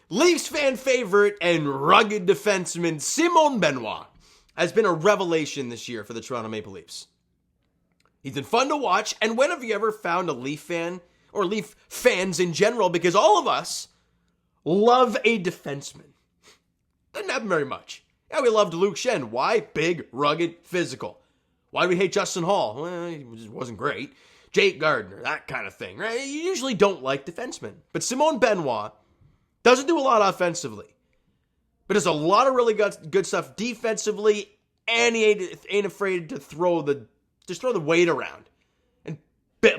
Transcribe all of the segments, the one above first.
Leafs fan favorite and rugged defenseman Simon Benoit has been a revelation this year for the Toronto Maple Leafs. He's been fun to watch, and when have you ever found a Leaf fan, or Leaf fans in general, because all of us love a defenseman. Doesn't happen very much. Yeah, we loved Luke Schenn. Why? Big, rugged, physical. Why do we hate Justin Hall? Well, he just wasn't great. Jake Gardiner, that kind of thing, right? You usually don't like defensemen. But Simon Benoit doesn't do a lot offensively, but does a lot of really good stuff defensively, and he ain't afraid to throw the weight around. And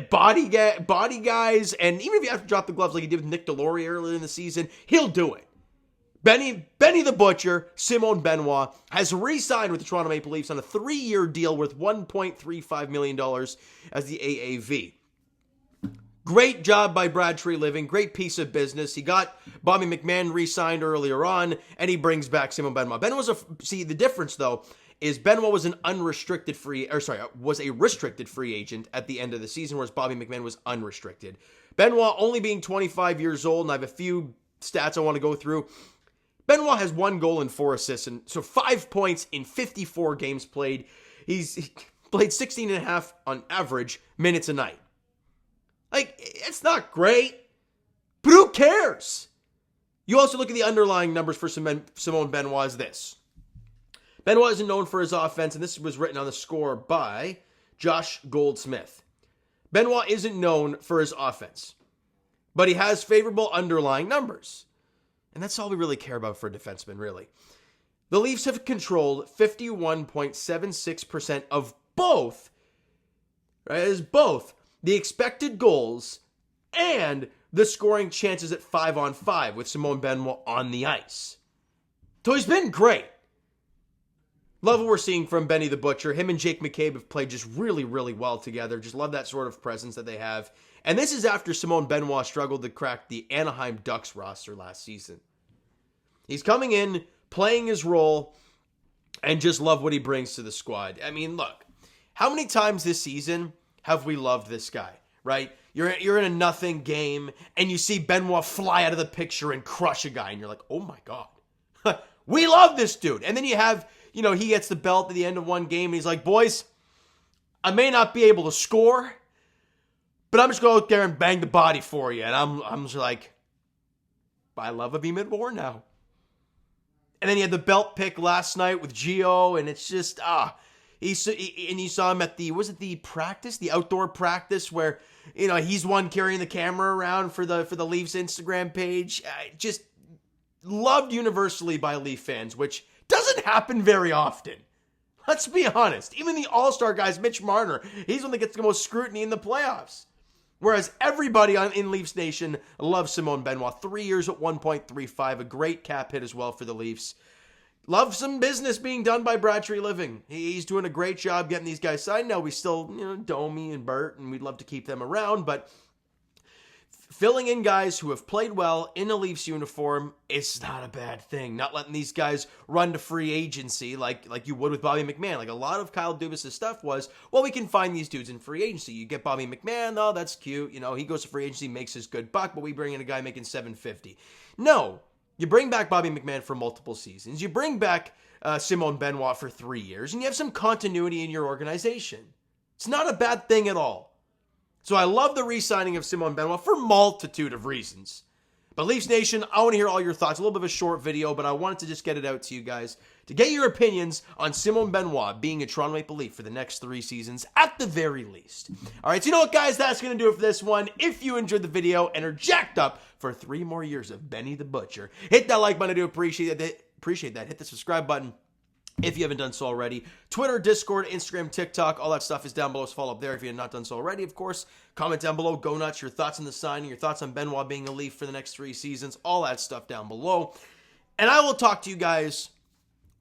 body guys, and even if you have to drop the gloves like he did with Nick Deslauriers earlier in the season, he'll do it. Benny the Butcher, Simon Benoit, has re-signed with the Toronto Maple Leafs on a 3-year deal worth $1.35 million as the AAV. Great job by Brad Treliving. Great piece of business. He got Bobby McMann re-signed earlier on, and he brings back Simon Benoit. See, the difference, though, is Benoit was was a restricted free agent at the end of the season, whereas Bobby McMann was unrestricted. Benoit only being 25 years old, and I have a few stats I want to go through. Benoit has 1 goal and 4 assists, and so 5 points in 54 games played. He played 16 and a half on average minutes a night. Like, it's not great, but who cares? You also look at the underlying numbers for Simon Benoit as this. Benoit isn't known for his offense, and this was written on the score by Josh Goldsmith. Benoit isn't known for his offense, but he has favorable underlying numbers. And that's all we really care about for a defenseman, really. The Leafs have controlled 51.76% of both the expected goals and the scoring chances at 5-on-5 with Simon Benoit on the ice. So he's been great. Love what we're seeing from Benny the Butcher. Him and Jake McCabe have played just really, really well together. Just love that sort of presence that they have. And this is after Simon Benoit struggled to crack the Anaheim Ducks roster last season. He's coming in, playing his role, and just love what he brings to the squad. I mean, look, how many times this season have we loved this guy, right? You're in a nothing game, and you see Benoit fly out of the picture and crush a guy, and you're like, oh my God, we love this dude. And then you have, he gets the belt at the end of one game, and he's like, boys, I may not be able to score, but I'm just going to go out there and bang the body for you. And I'm just like, I love him even more now. And then he had the belt pick last night with Gio, and it's just, you saw him at the outdoor practice where, he's one carrying the camera around for the Leafs Instagram page. Just loved universally by Leaf fans, which doesn't happen very often. Let's be honest. Even the all-star guys, Mitch Marner, he's one that gets the most scrutiny in the playoffs. Whereas everybody in Leafs Nation loves Simon Benoit. 3 years at 1.35, a great cap hit as well for the Leafs. Love some business being done by Brad Treliving. He's doing a great job getting these guys signed. Now we still, Domi and Burt, and we'd love to keep them around, but filling in guys who have played well in a Leafs uniform is not a bad thing. Not letting these guys run to free agency like you would with Bobby McMann. Like a lot of Kyle Dubas' stuff was, well, we can find these dudes in free agency. You get Bobby McMann, oh, that's cute. He goes to free agency, makes his good buck, but we bring in a guy making $750. No, you bring back Bobby McMann for multiple seasons. You bring back Simon Benoit for 3 years, and you have some continuity in your organization. It's not a bad thing at all. So I love the re-signing of Simon Benoit for a multitude of reasons. But Leafs Nation, I want to hear all your thoughts. A little bit of a short video, but I wanted to just get it out to you guys to get your opinions on Simon Benoit being a Toronto Maple Leaf for the next 3 seasons at the very least. All right, so you know what, guys? That's going to do it for this one. If you enjoyed the video and are jacked up for 3 more years of Benny the Butcher, hit that like button. I do appreciate that. Hit the subscribe button if you haven't done so already. Twitter, Discord, Instagram, TikTok, all that stuff is down below. So follow up there if you have not done so already, of course. Comment down below. Go nuts. Your thoughts on the signing, your thoughts on Benoit being a Leaf for the next 3 seasons, all that stuff down below. And I will talk to you guys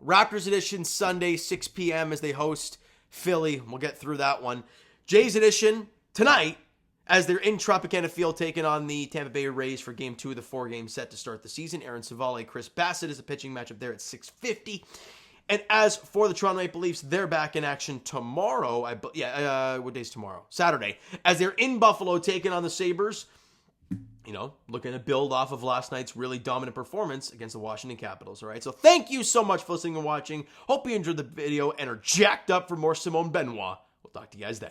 Raptors edition Sunday, 6 p.m. as they host Philly. We'll get through that one. Jays edition tonight as they're in Tropicana Field taking on the Tampa Bay Rays for Game 2 of the 4-game set to start the season. Aaron Savale, Chris Bassett is a pitching matchup there at 6:50. And as for the Toronto Maple Leafs, they're back in action tomorrow. What day's tomorrow? Saturday. As they're in Buffalo taking on the Sabres looking to build off of last night's really dominant performance against the Washington Capitals, all right? So thank you so much for listening and watching. Hope you enjoyed the video and are jacked up for more Simon Benoit. We'll talk to you guys then.